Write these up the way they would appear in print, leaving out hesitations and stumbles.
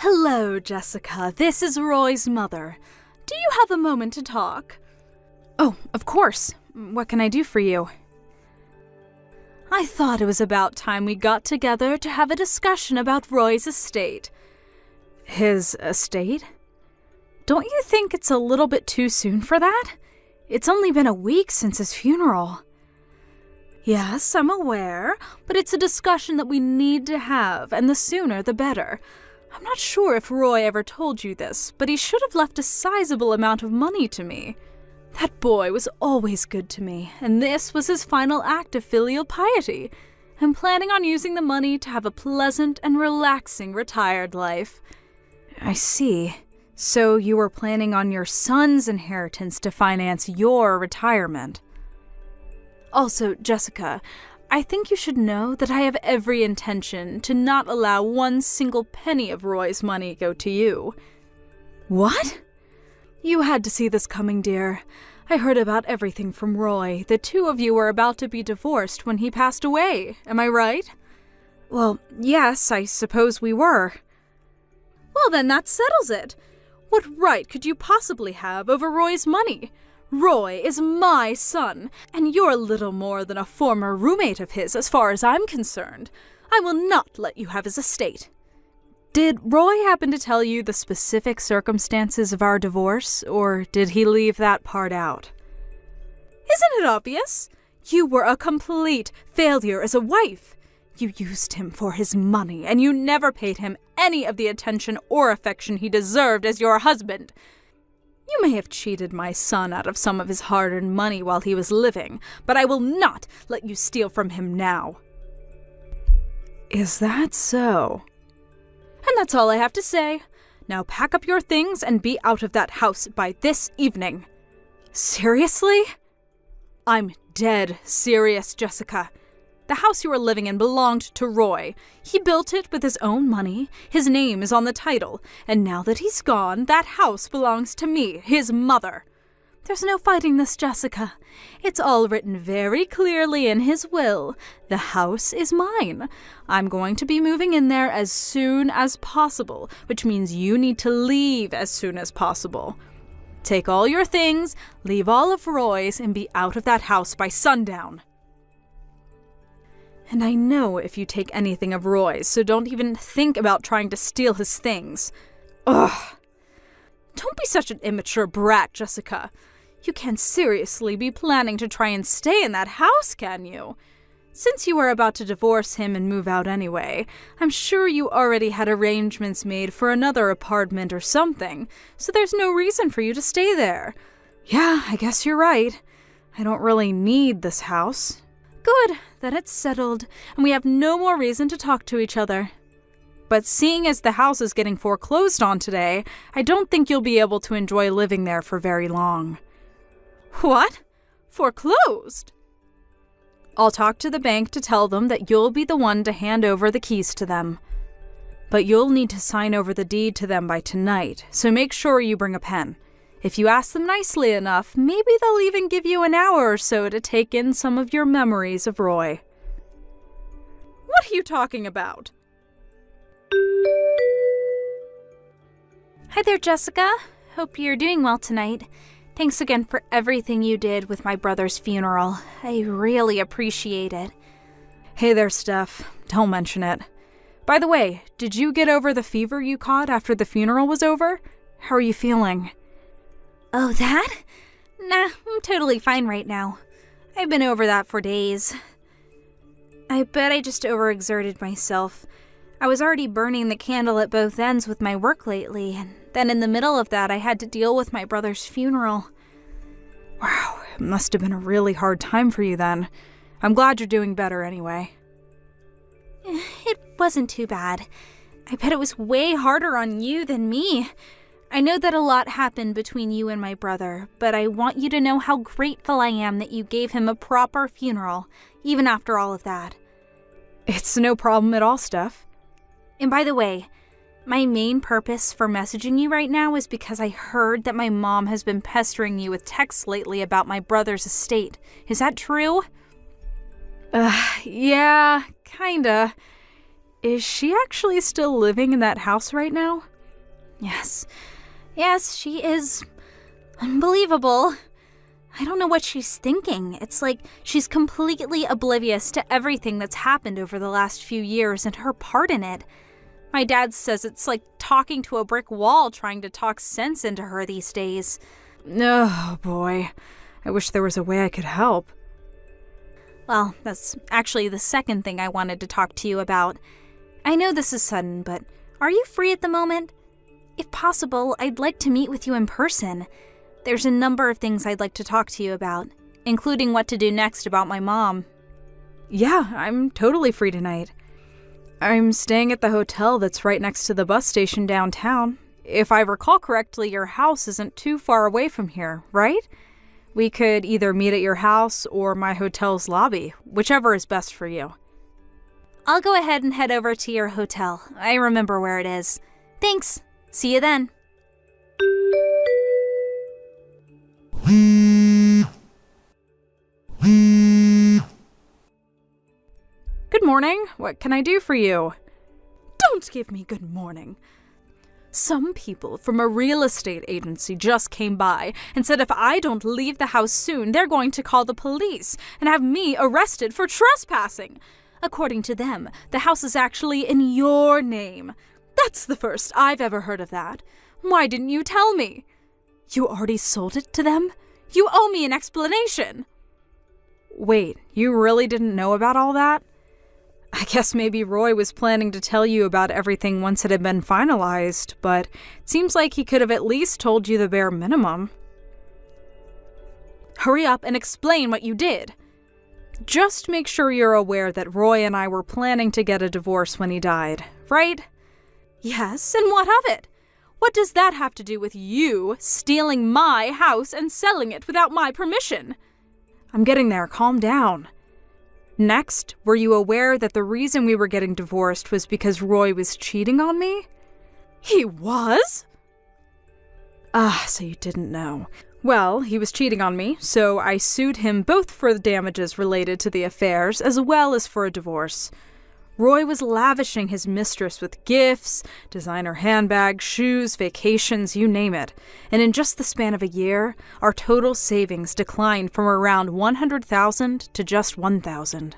Hello, Jessica. This is Roy's mother. Do you have a moment to talk? Oh, of course. What can I do for you? I thought it was about time we got together to have a discussion about Roy's estate. His estate? Don't you think it's a little bit too soon for that? It's only been a week since his funeral. Yes, I'm aware, but it's a discussion that we need to have, and the sooner the better. I'm not sure if Roy ever told you this, but he should have left a sizable amount of money to me. That boy was always good to me, and this was his final act of filial piety. I'm planning on using the money to have a pleasant and relaxing retired life. I see. So you were planning on your son's inheritance to finance your retirement. Also, Jessica, I think you should know that I have every intention to not allow one single penny of Roy's money go to you. What? You had to see this coming, dear. I heard about everything from Roy. The two of you were about to be divorced when he passed away. Am I right? Well, yes, I suppose we were. Well, then that settles it. What right could you possibly have over Roy's money? Roy is my son, and you're little more than a former roommate of his as far as I'm concerned. I will not let you have his estate. Did Roy happen to tell you the specific circumstances of our divorce, or did he leave that part out? Isn't it obvious? You were a complete failure as a wife. You used him for his money, and you never paid him any of the attention or affection he deserved as your husband. You may have cheated my son out of some of his hard-earned money while he was living, but I will not let you steal from him now. Is that so? And that's all I have to say. Now pack up your things and be out of that house by this evening. Seriously? I'm dead serious, Jessica. The house you are living in belonged to Roy. He built it with his own money. His name is on the title. And now that he's gone, that house belongs to me, his mother. There's no fighting this, Jessica. It's all written very clearly in his will. The house is mine. I'm going to be moving in there as soon as possible, which means you need to leave as soon as possible. Take all your things, leave all of Roy's, and be out of that house by sundown. And I know if you take anything of Roy's, so don't even think about trying to steal his things. Ugh. Don't be such an immature brat, Jessica. You can't seriously be planning to try and stay in that house, can you? Since you were about to divorce him and move out anyway, I'm sure you already had arrangements made for another apartment or something, so there's no reason for you to stay there. Yeah, I guess you're right. I don't really need this house. Good, then it's settled, and we have no more reason to talk to each other. But seeing as the house is getting foreclosed on today, I don't think you'll be able to enjoy living there for very long. What? Foreclosed? I'll talk to the bank to tell them that you'll be the one to hand over the keys to them. But you'll need to sign over the deed to them by tonight, so make sure you bring a pen. If you ask them nicely enough, maybe they'll even give you an hour or so to take in some of your memories of Roy. What are you talking about? Hi there, Jessica. Hope you're doing well tonight. Thanks again for everything you did with my brother's funeral. I really appreciate it. Hey there, Steph. Don't mention it. By the way, did you get over the fever you caught after the funeral was over? How are you feeling? Oh, that? Nah, I'm totally fine right now. I've been over that for days. I bet I just overexerted myself. I was already burning the candle at both ends with my work lately, and then in the middle of that I had to deal with my brother's funeral. Wow, it must have been a really hard time for you then. I'm glad you're doing better anyway. It wasn't too bad. I bet it was way harder on you than me. I know that a lot happened between you and my brother, but I want you to know how grateful I am that you gave him a proper funeral, even after all of that. It's no problem at all, Steph. And by the way, my main purpose for messaging you right now is because I heard that my mom has been pestering you with texts lately about my brother's estate. Is that true? Yeah, kinda. Is she actually still living in that house right now? Yes. Yes, she is unbelievable. I don't know what she's thinking. It's like she's completely oblivious to everything that's happened over the last few years and her part in it. My dad says it's like talking to a brick wall trying to talk sense into her these days. Oh, boy. I wish there was a way I could help. Well, that's actually the second thing I wanted to talk to you about. I know this is sudden, but are you free at the moment? If possible, I'd like to meet with you in person. There's a number of things I'd like to talk to you about, including what to do next about my mom. Yeah, I'm totally free tonight. I'm staying at the hotel that's right next to the bus station downtown. If I recall correctly, your house isn't too far away from here, right? We could either meet at your house or my hotel's lobby, whichever is best for you. I'll go ahead and head over to your hotel. I remember where it is. Thanks. See you then. Good morning. What can I do for you? Don't give me good morning. Some people from a real estate agency just came by and said if I don't leave the house soon, they're going to call the police and have me arrested for trespassing. According to them, the house is actually in your name. That's the first I've ever heard of that. Why didn't you tell me? You already sold it to them? You owe me an explanation. Wait, you really didn't know about all that? I guess maybe Roy was planning to tell you about everything once it had been finalized, but it seems like he could have at least told you the bare minimum. Hurry up and explain what you did. Just make sure you're aware that Roy and I were planning to get a divorce when he died, right? Yes, and what of it? What does that have to do with you stealing my house and selling it without my permission? I'm getting there, calm down. Next, were you aware that the reason we were getting divorced was because Roy was cheating on me? He was? So you didn't know. Well, he was cheating on me, so I sued him both for the damages related to the affairs as well as for a divorce. Roy was lavishing his mistress with gifts, designer handbags, shoes, vacations, you name it. And in just the span of a year, our total savings declined from around $100,000 to just $1,000.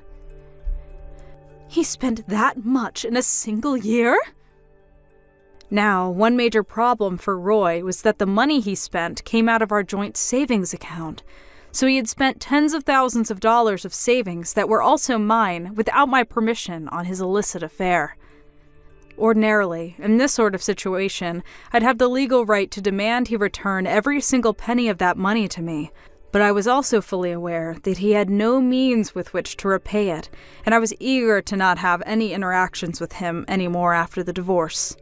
He spent that much in a single year? Now, one major problem for Roy was that the money he spent came out of our joint savings account. So he had spent tens of thousands of dollars of savings that were also mine without my permission on his illicit affair. Ordinarily, in this sort of situation, I'd have the legal right to demand he return every single penny of that money to me, but I was also fully aware that he had no means with which to repay it, and I was eager to not have any interactions with him anymore after the divorce.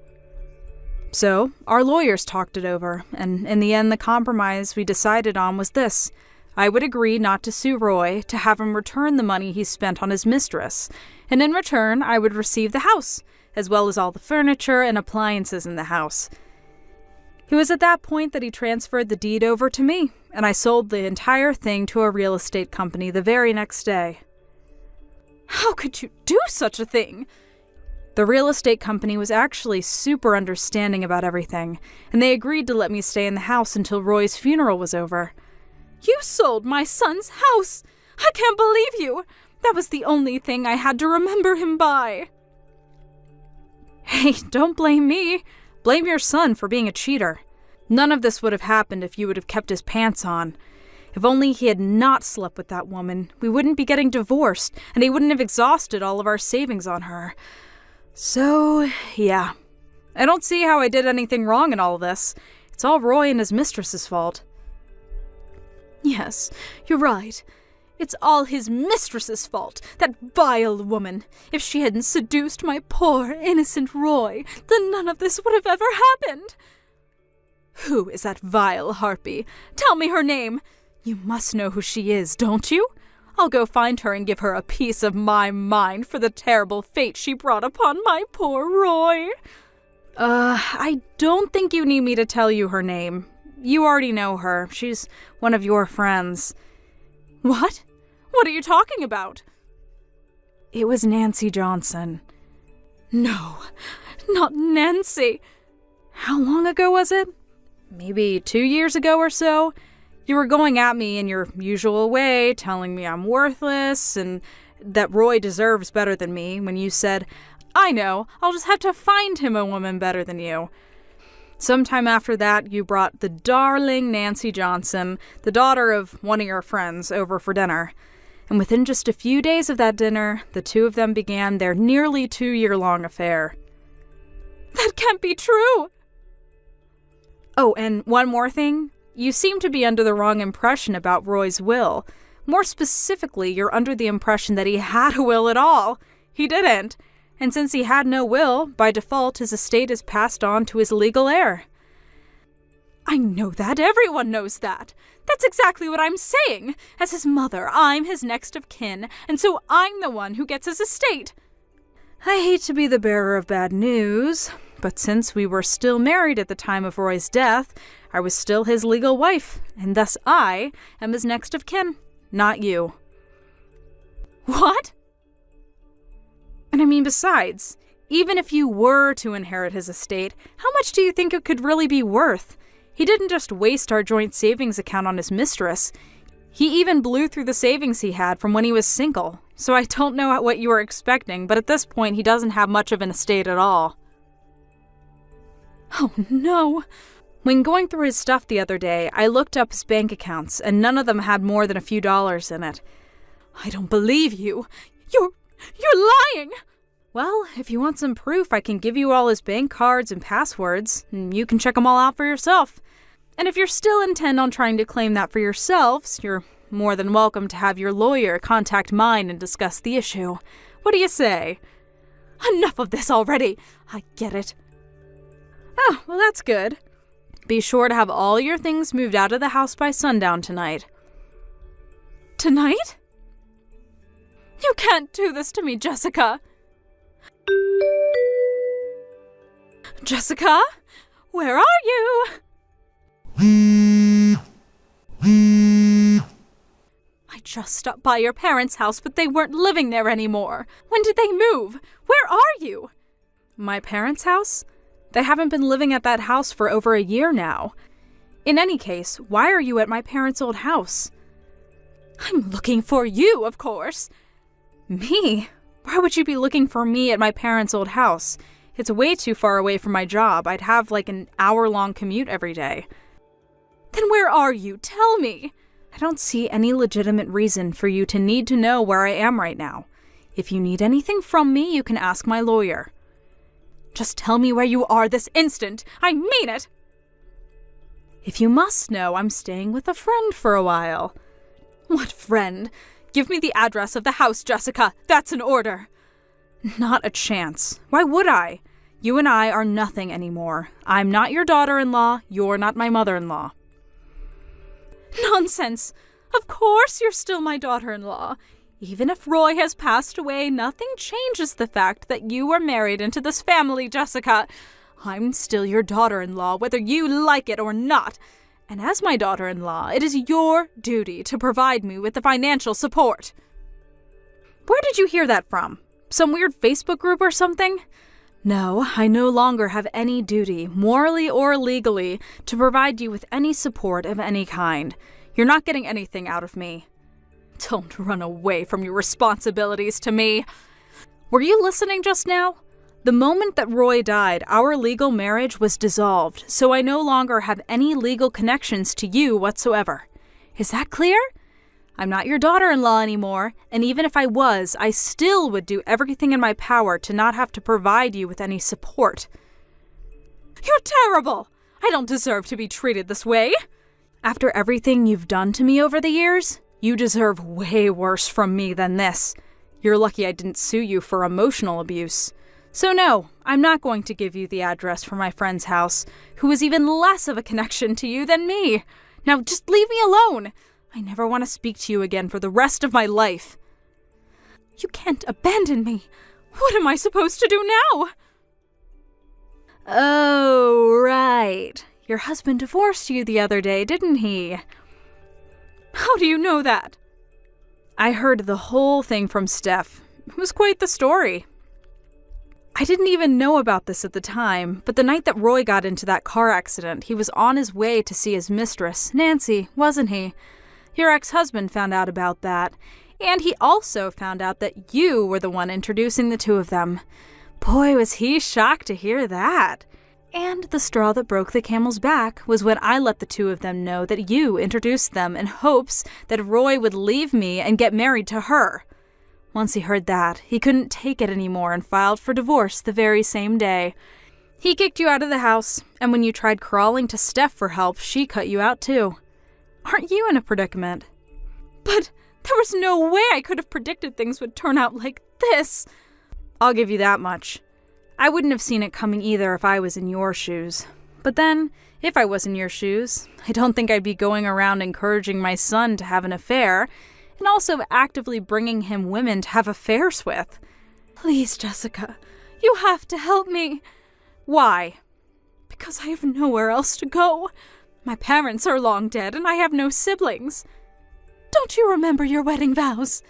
So, our lawyers talked it over, and in the end the compromise we decided on was this. I would agree not to sue Roy, to have him return the money he spent on his mistress, and in return I would receive the house, as well as all the furniture and appliances in the house. It was at that point that he transferred the deed over to me, and I sold the entire thing to a real estate company the very next day. How could you do such a thing? The real estate company was actually super understanding about everything, and they agreed to let me stay in the house until Roy's funeral was over. You sold my son's house! I can't believe you! That was the only thing I had to remember him by. Hey, don't blame me. Blame your son for being a cheater. None of this would have happened if you would have kept his pants on. If only he had not slept with that woman, we wouldn't be getting divorced, and he wouldn't have exhausted all of our savings on her. So, yeah. I don't see how I did anything wrong in all of this. It's all Roy and his mistress's fault. Yes, you're right. It's all his mistress's fault, that vile woman. If she hadn't seduced my poor, innocent Roy, then none of this would have ever happened. Who is that vile harpy? Tell me her name. You must know who she is, don't you? I'll go find her and give her a piece of my mind for the terrible fate she brought upon my poor Roy. I don't think you need me to tell you her name. You already know her. She's one of your friends. What? What are you talking about? It was Nancy Johnson. No, not Nancy. How long ago was it? Maybe 2 years ago or so? You were going at me in your usual way, telling me I'm worthless and that Roy deserves better than me when you said, I know, I'll just have to find him a woman better than you. Sometime after that, you brought the darling Nancy Johnson, the daughter of one of your friends, over for dinner. And within just a few days of that dinner, the two of them began their nearly 2-year-long affair. That can't be true! Oh, and one more thing. You seem to be under the wrong impression about Roy's will. More specifically, you're under the impression that he had a will at all. He didn't. And since he had no will, by default, his estate is passed on to his legal heir. I know that. Everyone knows that. That's exactly what I'm saying. As his mother, I'm his next of kin, and so I'm the one who gets his estate. I hate to be the bearer of bad news, but since we were still married at the time of Roy's death, I was still his legal wife, and thus I am his next of kin, not you. What? And I mean, besides, even if you were to inherit his estate, how much do you think it could really be worth? He didn't just waste our joint savings account on his mistress. He even blew through the savings he had from when he was single. So I don't know what you were expecting, but at this point he doesn't have much of an estate at all. Oh no. When going through his stuff the other day, I looked up his bank accounts, and none of them had more than a few dollars in it. I don't believe you. You're lying! Well, if you want some proof, I can give you all his bank cards and passwords, and you can check them all out for yourself. And if you're still intent on trying to claim that for yourselves, you're more than welcome to have your lawyer contact mine and discuss the issue. What do you say? Enough of this already! I get it. Oh, well that's good. Be sure to have all your things moved out of the house by sundown tonight. Tonight? You can't do this to me, Jessica. Jessica? Where are you? I just stopped by your parents' house, but they weren't living there anymore. When did they move? Where are you? My parents' house? They haven't been living at that house for over a year now. In any case, why are you at my parents' old house? I'm looking for you, of course. Me? Why would you be looking for me at my parents' old house? It's way too far away from my job. I'd have like an hour-long commute every day. Then where are you? Tell me! I don't see any legitimate reason for you to need to know where I am right now. If you need anything from me, you can ask my lawyer. Just tell me where you are this instant. I mean it! If you must know, I'm staying with a friend for a while. What friend? Give me the address of the house, Jessica. That's an order. Not a chance. Why would I? You and I are nothing anymore. I'm not your daughter-in-law. You're not my mother-in-law. Nonsense. Of course you're still my daughter-in-law. Even if Roy has passed away, nothing changes the fact that you were married into this family, Jessica. I'm still your daughter-in-law, whether you like it or not. And as my daughter-in-law, it is your duty to provide me with the financial support. Where did you hear that from? Some weird Facebook group or something? No, I no longer have any duty, morally or legally, to provide you with any support of any kind. You're not getting anything out of me. Don't run away from your responsibilities to me. Were you listening just now? The moment that Roy died, our legal marriage was dissolved, so I no longer have any legal connections to you whatsoever. Is that clear? I'm not your daughter-in-law anymore, and even if I was, I still would do everything in my power to not have to provide you with any support. You're terrible! I don't deserve to be treated this way. After everything you've done to me over the years, you deserve way worse from me than this. You're lucky I didn't sue you for emotional abuse. So no, I'm not going to give you the address for my friend's house, who is even less of a connection to you than me. Now just leave me alone. I never want to speak to you again for the rest of my life. You can't abandon me. What am I supposed to do now? Oh, right. Your husband divorced you the other day, didn't he? How do you know that? I heard the whole thing from Steph. It was quite the story. I didn't even know about this at the time, but the night that Roy got into that car accident, he was on his way to see his mistress, Nancy, wasn't he? Your ex-husband found out about that, and he also found out that you were the one introducing the two of them. Boy, was he shocked to hear that. And the straw that broke the camel's back was when I let the two of them know that you introduced them in hopes that Roy would leave me and get married to her. Once he heard that, he couldn't take it anymore and filed for divorce the very same day. He kicked you out of the house, and when you tried crawling to Steph for help, she cut you out too. Aren't you in a predicament? But there was no way I could have predicted things would turn out like this. I'll give you that much. I wouldn't have seen it coming either if I was in your shoes. But then, if I was in your shoes, I don't think I'd be going around encouraging my son to have an affair, and also actively bringing him women to have affairs with. Please, Jessica, you have to help me. Why? Because I have nowhere else to go. My parents are long dead, and I have no siblings. Don't you remember your wedding vows?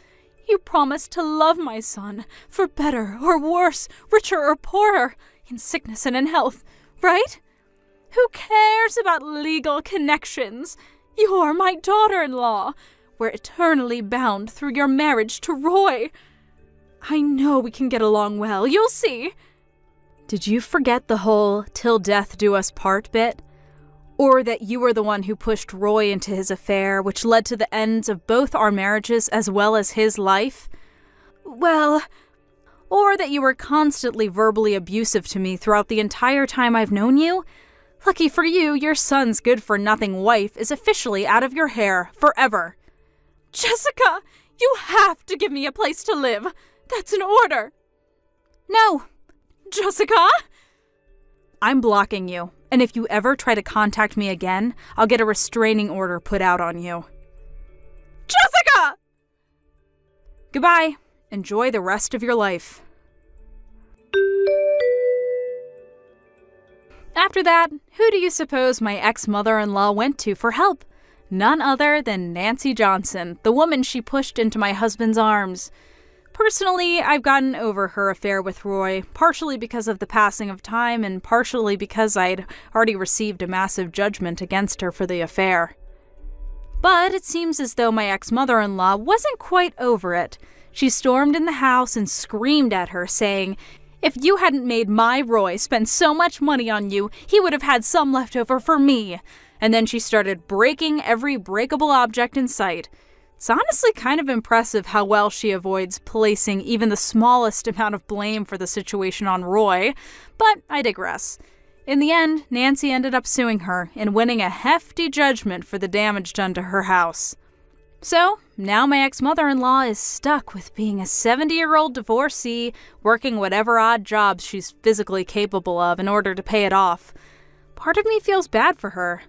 You promised to love my son, for better or worse, richer or poorer, in sickness and in health, right? Who cares about legal connections? You're my daughter-in-law. We're eternally bound through your marriage to Roy. I know we can get along well, you'll see. Did you forget the whole "till death do us part" bit? Or that you were the one who pushed Roy into his affair, which led to the ends of both our marriages as well as his life? Well, or that you were constantly verbally abusive to me throughout the entire time I've known you? Lucky for you, your son's good-for-nothing wife is officially out of your hair forever. Jessica, you have to give me a place to live. That's an order. No. Jessica? I'm blocking you, and if you ever try to contact me again, I'll get a restraining order put out on you. Jessica! Goodbye. Enjoy the rest of your life. After that, who do you suppose my ex-mother-in-law went to for help? None other than Nancy Johnson, the woman she pushed into my husband's arms. Personally, I've gotten over her affair with Roy, partially because of the passing of time and partially because I'd already received a massive judgment against her for the affair. But it seems as though my ex-mother-in-law wasn't quite over it. She stormed in the house and screamed at her, saying, "If you hadn't made my Roy spend so much money on you, he would have had some left over for me." And then she started breaking every breakable object in sight. It's honestly kind of impressive how well she avoids placing even the smallest amount of blame for the situation on Roy, but I digress. In the end, Nancy ended up suing her and winning a hefty judgment for the damage done to her house. So, now my ex-mother-in-law is stuck with being a 70-year-old divorcee, working whatever odd jobs she's physically capable of in order to pay it off. Part of me feels bad for her,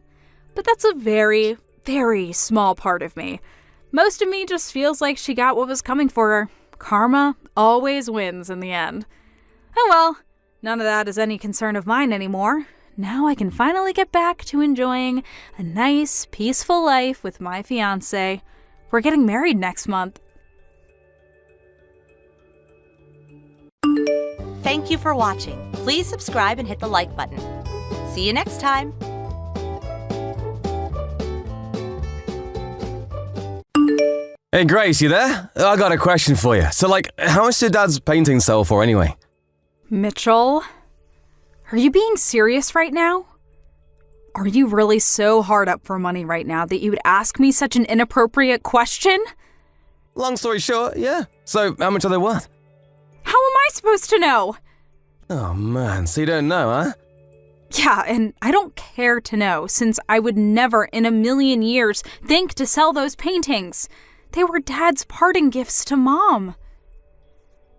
but that's a very, very small part of me. Most of me just feels like she got what was coming for her. Karma always wins in the end. Oh well, none of that is any concern of mine anymore. Now I can finally get back to enjoying a nice, peaceful life with my fiancé. We're getting married next month. Thank you for watching. Please subscribe and hit the like button. See you next time. Hey Grace, you there? I got a question for you. So how much did Dad's painting sell for anyway? Mitchell, are you being serious right now? Are you really so hard up for money right now that you would ask me such an inappropriate question? Long story short, yeah. So how much are they worth? How am I supposed to know? Oh man, so you don't know, huh? Yeah, and I don't care to know, since I would never in a million years think to sell those paintings. They were Dad's parting gifts to Mom.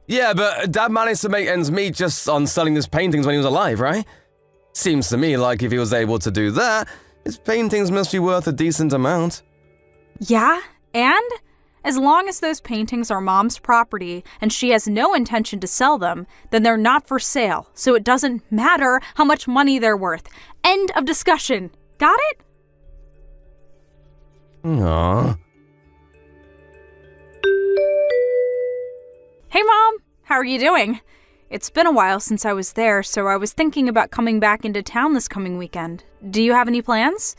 Yeah, but Dad managed to make ends meet just on selling his paintings when he was alive, right? Seems to me like if he was able to do that, his paintings must be worth a decent amount. Yeah, and as long as those paintings are Mom's property and she has no intention to sell them, then they're not for sale, so it doesn't matter how much money they're worth. End of discussion. Got it? Aww. Hey, Mom. How are you doing? It's been a while since I was there, so I was thinking about coming back into town this coming weekend. Do you have any plans?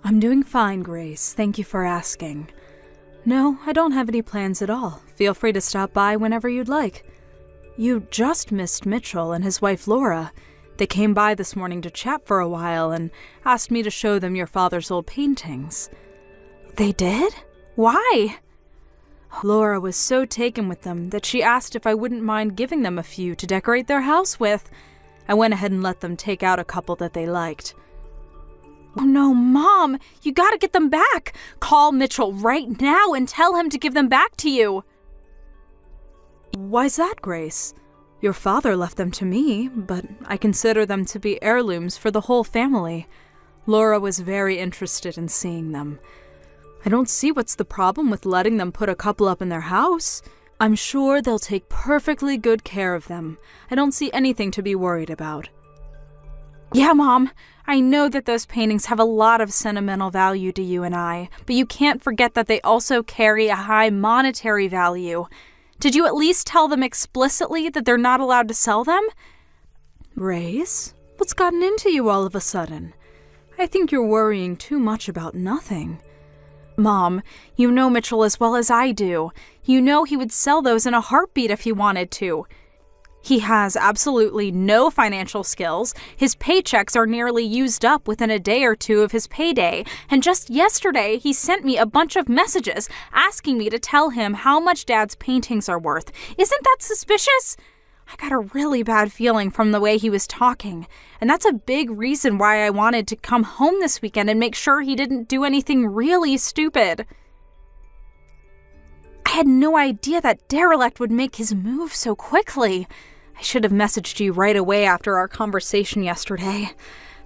I'm doing fine, Grace. Thank you for asking. No, I don't have any plans at all. Feel free to stop by whenever you'd like. You just missed Mitchell and his wife Laura. They came by this morning to chat for a while and asked me to show them your father's old paintings. They did? Why? Laura was so taken with them that she asked if I wouldn't mind giving them a few to decorate their house with. I went ahead and let them take out a couple that they liked. Oh no, Mom! You gotta get them back! Call Mitchell right now and tell him to give them back to you! Why's that, Grace? Your father left them to me, but I consider them to be heirlooms for the whole family. Laura was very interested in seeing them. I don't see what's the problem with letting them put a couple up in their house. I'm sure they'll take perfectly good care of them. I don't see anything to be worried about. Yeah, Mom, I know that those paintings have a lot of sentimental value to you and I, but you can't forget that they also carry a high monetary value. Did you at least tell them explicitly that they're not allowed to sell them? Grace, what's gotten into you all of a sudden? I think you're worrying too much about nothing. Mom, you know Mitchell as well as I do. You know he would sell those in a heartbeat if he wanted to. He has absolutely no financial skills. His paychecks are nearly used up within a day or two of his payday. And just yesterday, he sent me a bunch of messages asking me to tell him how much Dad's paintings are worth. Isn't that suspicious? I got a really bad feeling from the way he was talking. And that's a big reason why I wanted to come home this weekend and make sure he didn't do anything really stupid. I had no idea that derelict would make his move so quickly. I should have messaged you right away after our conversation yesterday.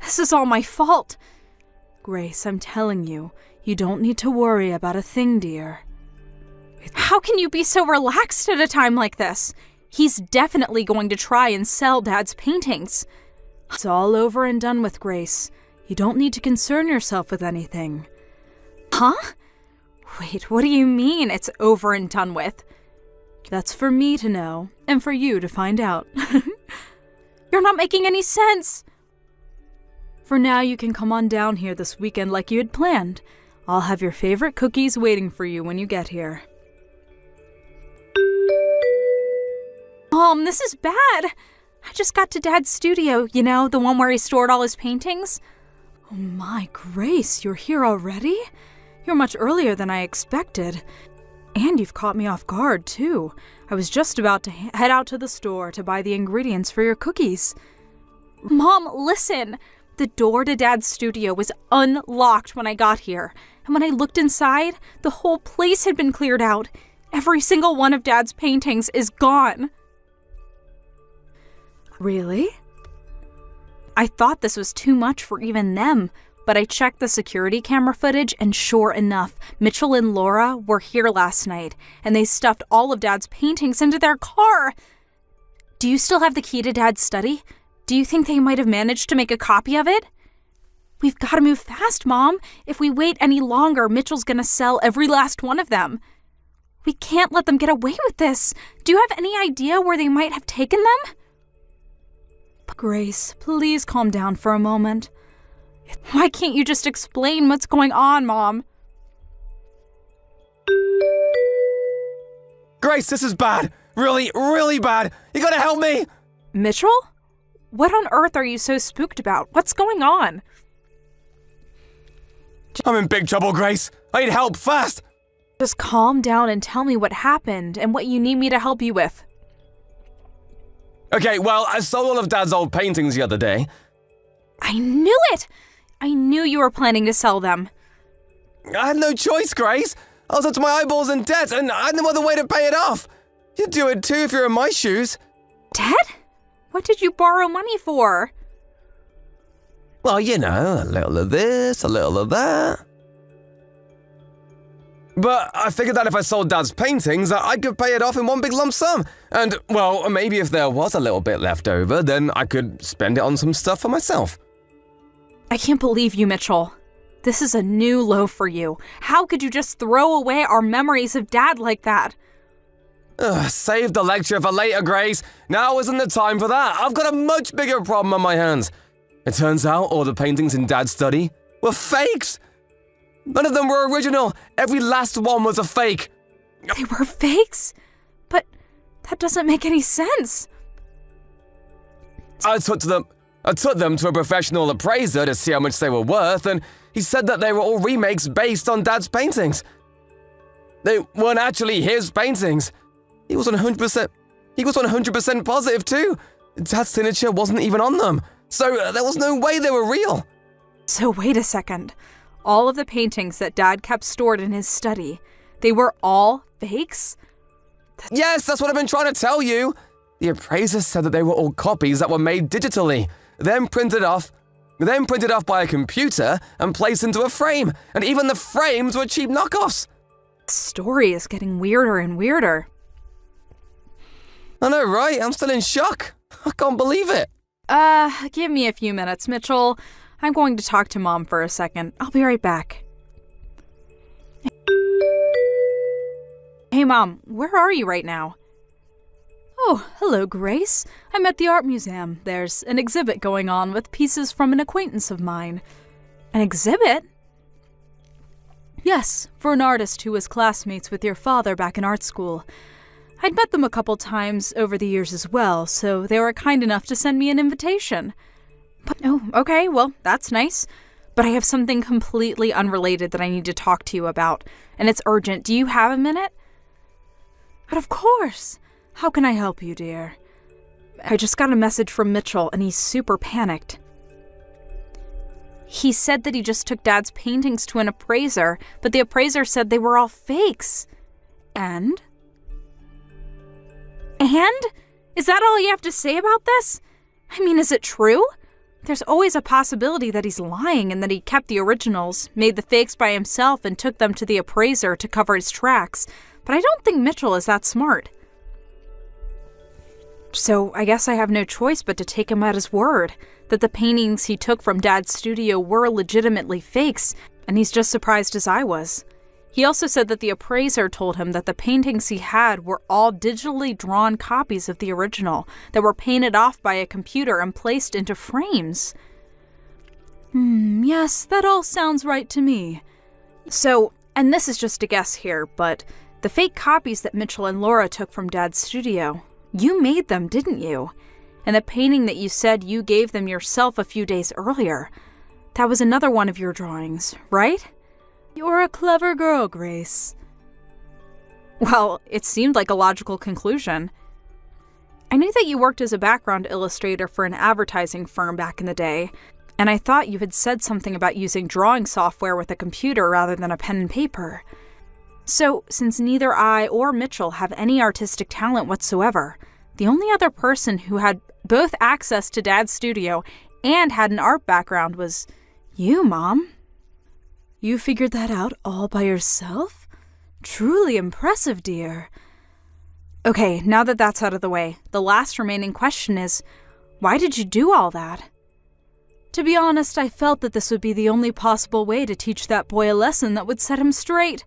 This is all my fault. Grace, I'm telling you, you don't need to worry about a thing, dear. How can you be so relaxed at a time like this? He's definitely going to try and sell Dad's paintings. It's all over and done with, Grace. You don't need to concern yourself with anything. Huh? Wait, what do you mean it's over and done with? That's for me to know, and for you to find out. You're not making any sense. For now, you can come on down here this weekend like you had planned. I'll have your favorite cookies waiting for you when you get here. Mom, this is bad. I just got to Dad's studio, you know, the one where he stored all his paintings. Oh my, Grace, you're here already? You're much earlier than I expected. And you've caught me off guard, too. I was just about to head out to the store to buy the ingredients for your cookies. Mom, listen! The door to Dad's studio was unlocked when I got here. And when I looked inside, the whole place had been cleared out. Every single one of Dad's paintings is gone. Really? I thought this was too much for even them. But I checked the security camera footage, and sure enough, Mitchell and Laura were here last night, and they stuffed all of Dad's paintings into their car. Do you still have the key to Dad's study? Do you think they might have managed to make a copy of it? We've got to move fast, Mom. If we wait any longer, Mitchell's gonna sell every last one of them. We can't let them get away with this. Do you have any idea where they might have taken them? Grace, please calm down for a moment. Why can't you just explain what's going on, Mom? Grace, this is bad. Really, really bad. You gotta help me. Mitchell? What on earth are you so spooked about? What's going on? I'm in big trouble, Grace. I need help, fast. Just calm down and tell me what happened and what you need me to help you with. Okay, well, I sold all of Dad's old paintings the other day. I knew it! I knew you were planning to sell them. I had no choice, Grace. I was up to my eyeballs in debt, and I had no other way to pay it off. You'd do it too if you were in my shoes. Debt? What did you borrow money for? Well, you know, a little of this, a little of that. But I figured that if I sold Dad's paintings, I could pay it off in one big lump sum. And, well, maybe if there was a little bit left over, then I could spend it on some stuff for myself. I can't believe you, Mitchell. This is a new low for you. How could you just throw away our memories of Dad like that? Save the lecture for later, Grace. Now isn't the time for that. I've got a much bigger problem on my hands. It turns out all the paintings in Dad's study were fakes. None of them were original. Every last one was a fake. They were fakes? But that doesn't make any sense. I took them to a professional appraiser to see how much they were worth, and he said that they were all remakes based on Dad's paintings. They weren't actually his paintings. He was 100% positive too. Dad's signature wasn't even on them. So there was no way they were real. So wait a second. All of the paintings that Dad kept stored in his study, they were all fakes? Yes, that's what I've been trying to tell you. The appraiser said that they were all copies that were made digitally, then printed off by a computer and placed into a frame. And even the frames were cheap knockoffs. The story is getting weirder and weirder. I know, right? I'm still in shock. I can't believe it. Give me a few minutes, Mitchell. I'm going to talk to Mom for a second. I'll be right back. Hey, Mom, where are you right now? Oh, hello, Grace. I'm at the art museum. There's an exhibit going on with pieces from an acquaintance of mine. An exhibit? Yes, for an artist who was classmates with your father back in art school. I'd met them a couple times over the years as well, so they were kind enough to send me an invitation. But, oh, okay, well, that's nice. But I have something completely unrelated that I need to talk to you about, and it's urgent. Do you have a minute? But of course. How can I help you, dear? I just got a message from Mitchell, and he's super panicked. He said that he just took Dad's paintings to an appraiser, but the appraiser said they were all fakes. And? Is that all you have to say about this? I mean, is it true? There's always a possibility that he's lying and that he kept the originals, made the fakes by himself, and took them to the appraiser to cover his tracks. But I don't think Mitchell is that smart. So I guess I have no choice but to take him at his word, that the paintings he took from Dad's studio were legitimately fakes, and he's just surprised as I was. He also said that the appraiser told him that the paintings he had were all digitally drawn copies of the original that were painted off by a computer and placed into frames. Yes, that all sounds right to me. So, and this is just a guess here, but the fake copies that Mitchell and Laura took from Dad's studio, you made them, didn't you? And the painting that you said you gave them yourself a few days earlier, that was another one of your drawings, right? You're a clever girl, Grace. Well, it seemed like a logical conclusion. I knew that you worked as a background illustrator for an advertising firm back in the day, and I thought you had said something about using drawing software with a computer rather than a pen and paper. So, since neither I or Mitchell have any artistic talent whatsoever, the only other person who had both access to Dad's studio and had an art background was you, Mom. You figured that out all by yourself? Truly impressive, dear. Okay, now that that's out of the way, the last remaining question is, why did you do all that? To be honest, I felt that this would be the only possible way to teach that boy a lesson that would set him straight.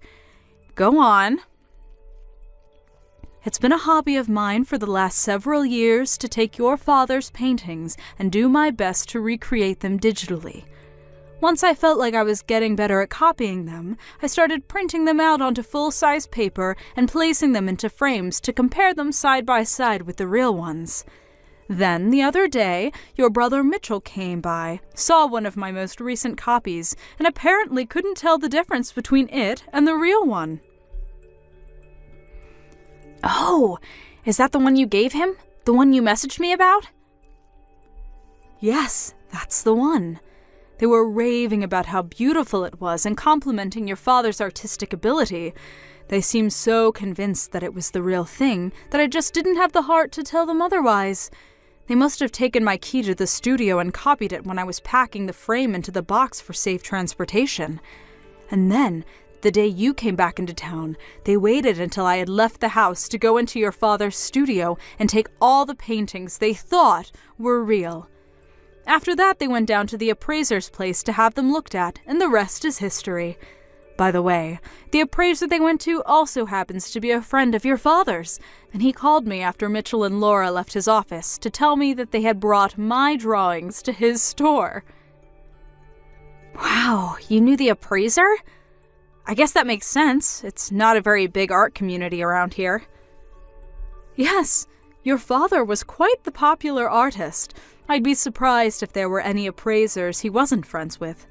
Go on. It's been a hobby of mine for the last several years to take your father's paintings and do my best to recreate them digitally. Once I felt like I was getting better at copying them, I started printing them out onto full-size paper and placing them into frames to compare them side by side with the real ones. Then, the other day, your brother Mitchell came by, saw one of my most recent copies, and apparently couldn't tell the difference between it and the real one. Oh, is that the one you gave him? The one you messaged me about? Yes, that's the one. They were raving about how beautiful it was and complimenting your father's artistic ability. They seemed so convinced that it was the real thing that I just didn't have the heart to tell them otherwise. They must have taken my key to the studio and copied it when I was packing the frame into the box for safe transportation. And then, the day you came back into town, they waited until I had left the house to go into your father's studio and take all the paintings they thought were real. After that, they went down to the appraiser's place to have them looked at, and the rest is history. By the way, the appraiser they went to also happens to be a friend of your father's, and he called me after Mitchell and Laura left his office to tell me that they had brought my drawings to his store. Wow, you knew the appraiser? I guess that makes sense. It's not a very big art community around here. Yes, your father was quite the popular artist. I'd be surprised if there were any appraisers he wasn't friends with.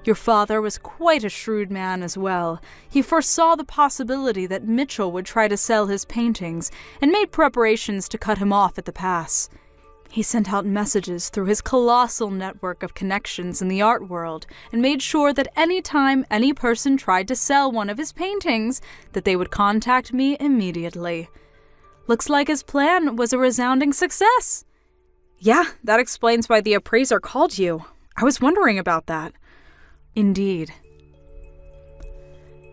Your father was quite a shrewd man as well. He foresaw the possibility that Mitchell would try to sell his paintings and made preparations to cut him off at the pass. He sent out messages through his colossal network of connections in the art world and made sure that any time any person tried to sell one of his paintings, that they would contact me immediately. Looks like his plan was a resounding success. Yeah, that explains why the appraiser called you. I was wondering about that. Indeed.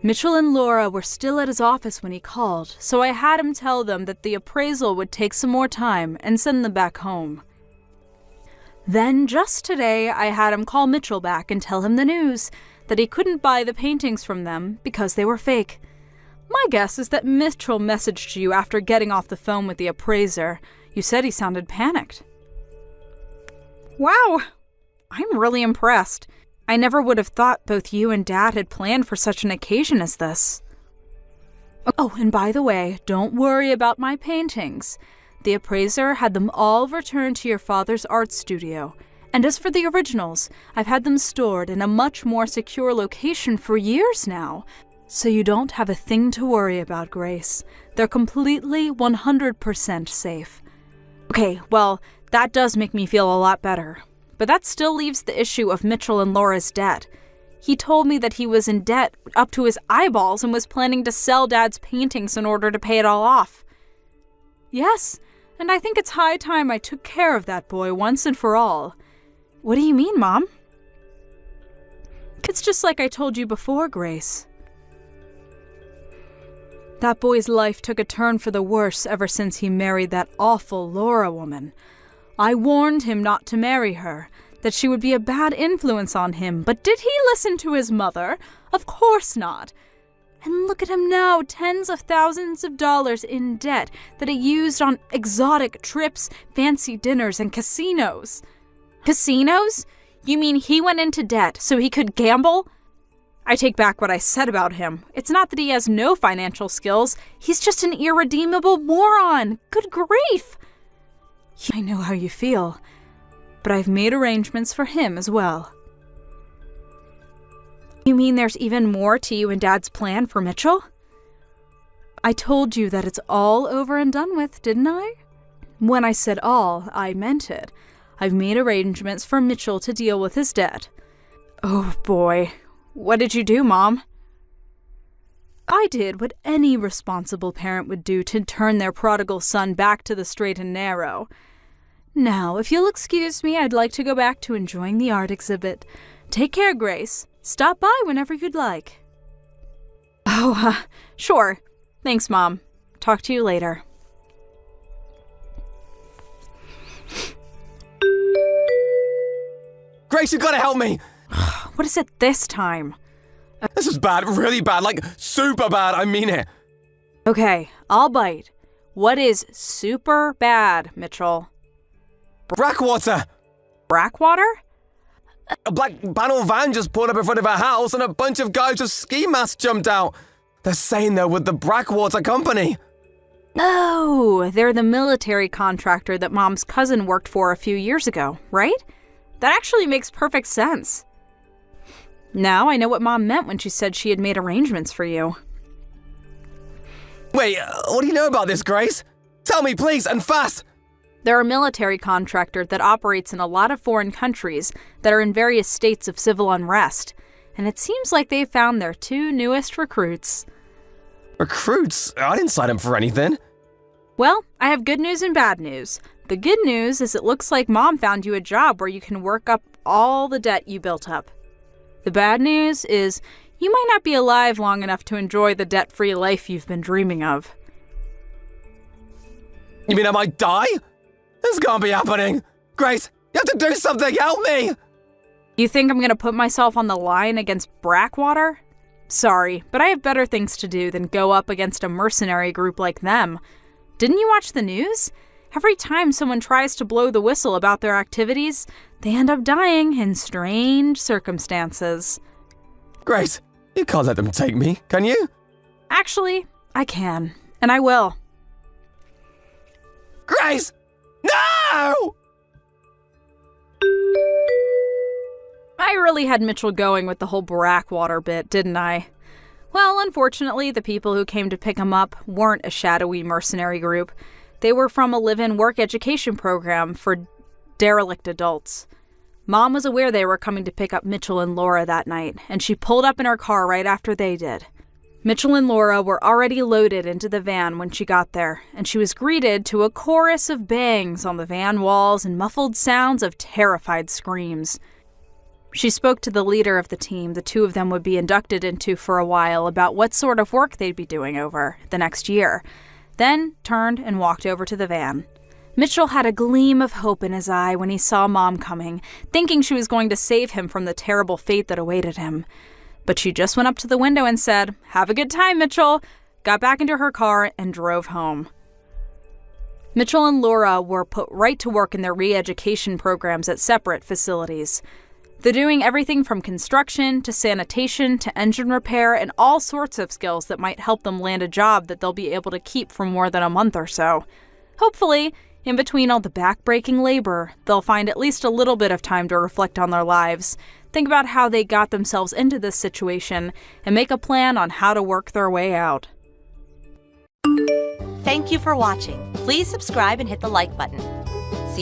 Mitchell and Laura were still at his office when he called, so I had him tell them that the appraisal would take some more time and send them back home. Then, just today, I had him call Mitchell back and tell him the news, that he couldn't buy the paintings from them because they were fake. My guess is that Mitchell messaged you after getting off the phone with the appraiser. You said he sounded panicked. Wow, I'm really impressed. I never would have thought both you and Dad had planned for such an occasion as this. Oh, and by the way, don't worry about my paintings. The appraiser had them all returned to your father's art studio. And as for the originals, I've had them stored in a much more secure location for years now. So you don't have a thing to worry about, Grace. They're completely 100% safe. Okay, well, that does make me feel a lot better. But that still leaves the issue of Mitchell and Laura's debt. He told me that he was in debt up to his eyeballs and was planning to sell Dad's paintings in order to pay it all off. Yes, and I think it's high time I took care of that boy once and for all. What do you mean, Mom? It's just like I told you before, Grace. That boy's life took a turn for the worse ever since he married that awful Laura woman. I warned him not to marry her, that she would be a bad influence on him, but did he listen to his mother? Of course not. And look at him now, tens of thousands of dollars in debt that he used on exotic trips, fancy dinners, and casinos. Casinos? You mean he went into debt so he could gamble? I take back what I said about him. It's not that he has no financial skills. He's just an irredeemable moron. Good grief! I know how you feel, but I've made arrangements for him as well. You mean there's even more to you and Dad's plan for Mitchell? I told you that it's all over and done with, didn't I? When I said all, I meant it. I've made arrangements for Mitchell to deal with his debt. Oh boy, what did you do, Mom? I did what any responsible parent would do to turn their prodigal son back to the straight and narrow. Now, if you'll excuse me, I'd like to go back to enjoying the art exhibit. Take care, Grace. Stop by whenever you'd like. Oh, sure. Thanks, Mom. Talk to you later. Grace, you gotta help me! What is it this time? This is bad, really bad, like super bad, I mean it. Okay, I'll bite. What is super bad, Mitchell? Brackwater! Brackwater? A black panel van just pulled up in front of our house and a bunch of guys with ski masks jumped out. They're saying they're with the Brackwater Company. Oh, they're the military contractor that Mom's cousin worked for a few years ago, right? That actually makes perfect sense. Now I know what Mom meant when she said she had made arrangements for you. Wait, what do you know about this, Grace? Tell me, please, and fast! They're a military contractor that operates in a lot of foreign countries that are in various states of civil unrest, and it seems like they've found their two newest recruits. Recruits? I didn't sign up for anything. Well, I have good news and bad news. The good news is it looks like Mom found you a job where you can work up all the debt you built up. The bad news is you might not be alive long enough to enjoy the debt-free life you've been dreaming of. You mean I might die? This can't be happening. Grace, you have to do something. Help me. You think I'm going to put myself on the line against Brackwater? Sorry, but I have better things to do than go up against a mercenary group like them. Didn't you watch the news? Every time someone tries to blow the whistle about their activities, they end up dying in strange circumstances. Grace, you can't let them take me, can you? Actually, I can, and I will. Grace! No! I really had Mitchell going with the whole Brackwater bit, didn't I? Well, unfortunately, the people who came to pick him up weren't a shadowy mercenary group. They were from a live-in work education program for derelict adults. Mom was aware they were coming to pick up Mitchell and Laura that night, and she pulled up in her car right after they did. Mitchell and Laura were already loaded into the van when she got there, and she was greeted to a chorus of bangs on the van walls and muffled sounds of terrified screams. She spoke to the leader of the team the two of them would be inducted into for a while about what sort of work they'd be doing over the next year, then turned and walked over to the van. Mitchell had a gleam of hope in his eye when he saw Mom coming, thinking she was going to save him from the terrible fate that awaited him. But she just went up to the window and said, "Have a good time, Mitchell," got back into her car, and drove home. Mitchell and Laura were put right to work in their re-education programs at separate facilities. They're doing everything from construction to sanitation to engine repair and all sorts of skills that might help them land a job that they'll be able to keep for more than a month or so. Hopefully, in between all the back-breaking labor, they'll find at least a little bit of time to reflect on their lives, think about how they got themselves into this situation, and make a plan on how to work their way out. Thank you for watching. Please subscribe and hit the like button.